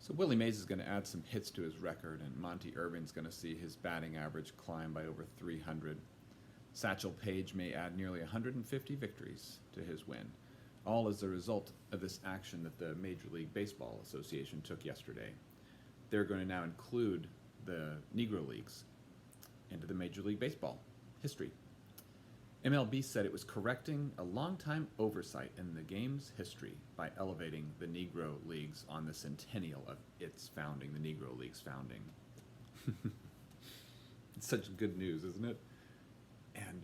So Willie Mays is going to add some hits to his record, and Monty Irvin's going to see his batting average climb by over 300. Satchel Paige may add nearly 150 victories to his win, all as a result of this action that the Major League Baseball Association took yesterday. They're going to now include the Negro Leagues into the Major League Baseball history. MLB said it was correcting a long-time oversight in the game's history by elevating the Negro Leagues on the centennial of its founding, the Negro League's founding. It's such good news, isn't it? And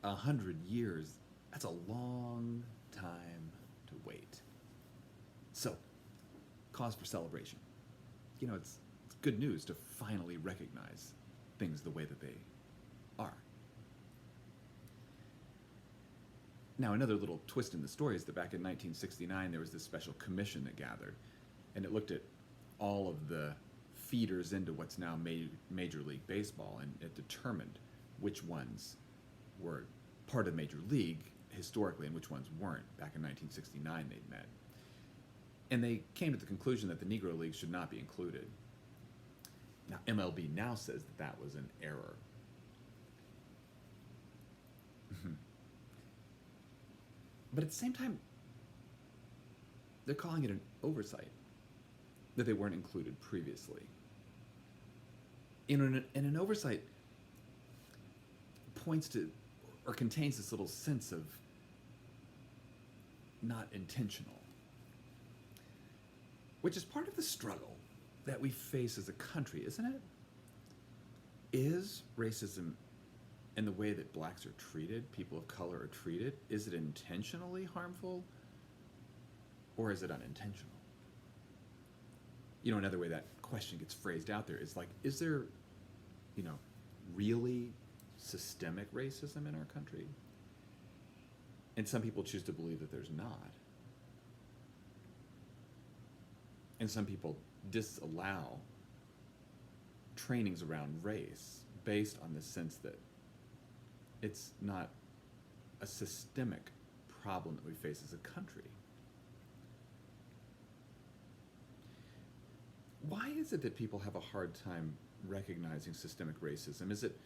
100 years, that's a long time to wait. So, cause for celebration. You know, it's good news to finally recognize things the way that they are. Now, another little twist in the story is that back in 1969, there was this special commission that gathered, and it looked at all of the feeders into what's now Major League Baseball, and it determined which ones were part of Major League historically and which ones weren't. Back in 1969, they'd met. And they came to the conclusion that the Negro League should not be included. Now, MLB now says that that was an error. But at the same time, they're calling it an oversight that they weren't included previously. And an oversight points to or contains this little sense of not intentional, which is part of the struggle that we face as a country, isn't it? Is racism in the way that blacks are treated, people of color are treated, is it intentionally harmful or is it unintentional? You know, another way that question gets phrased out there is like, is there, really systemic racism in our country? And some people choose to believe that there's not. And some people disallow trainings around race based on the sense that it's not a systemic problem that we face as a country. Why is it that people have a hard time recognizing systemic racism? Is it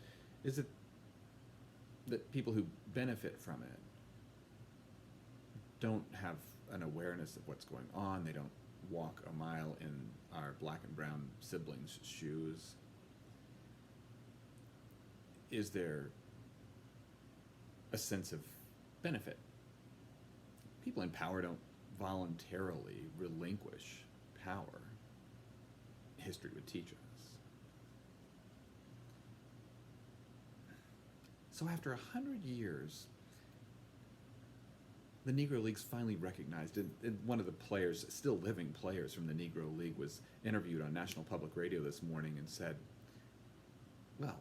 that people who benefit from it don't have an awareness of what's going on? They don't walk a mile in our black and brown siblings' shoes? Is there a sense of benefit? People in power don't voluntarily relinquish power. History would teach us. So after 100 years, the Negro League's finally recognized, and one of the players, still living players from the Negro League, was interviewed on National Public Radio this morning and said, well,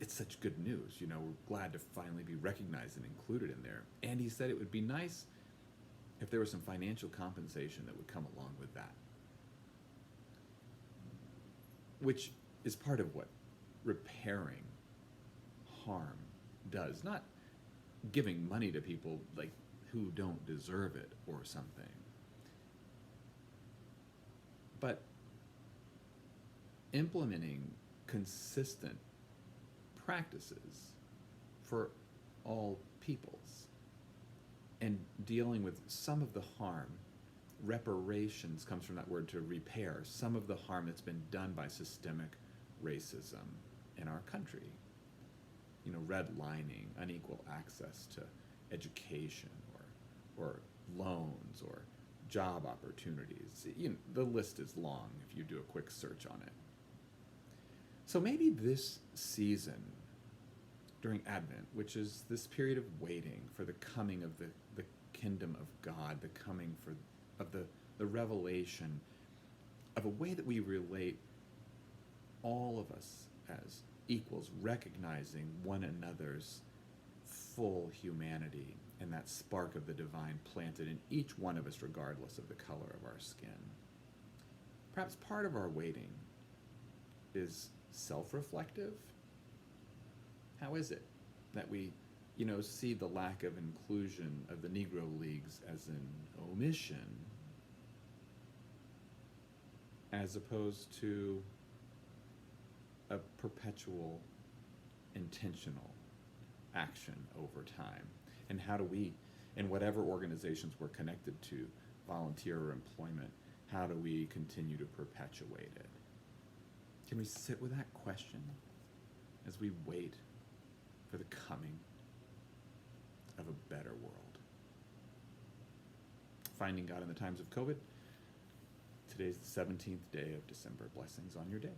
it's such good news, we're glad to finally be recognized and included in there. And he said it would be nice if there was some financial compensation that would come along with that, which is part of what repairing harm does. Not giving money to people like who don't deserve it or something, but implementing consistent practices for all peoples and dealing with some of the harm. Reparations comes from that word, to repair some of the harm that's been done by systemic racism in our country. Redlining, unequal access to education or loans or job opportunities. The list is long if you do a quick search on it. So maybe this season during Advent, which is this period of waiting for the coming of the kingdom of God, the coming of the revelation of a way that we relate, all of us as equals, recognizing one another's full humanity and that spark of the divine planted in each one of us regardless of the color of our skin. Perhaps part of our waiting is self-reflective. How is it that we, see the lack of inclusion of the Negro Leagues as an omission, as opposed to a perpetual, intentional action over time? And how do we, in whatever organizations we're connected to, volunteer or employment, how do we continue to perpetuate it? Can we sit with that question as we wait for the coming of a better world? Finding God in the times of COVID. Today's the 17th day of December. Blessings on your day.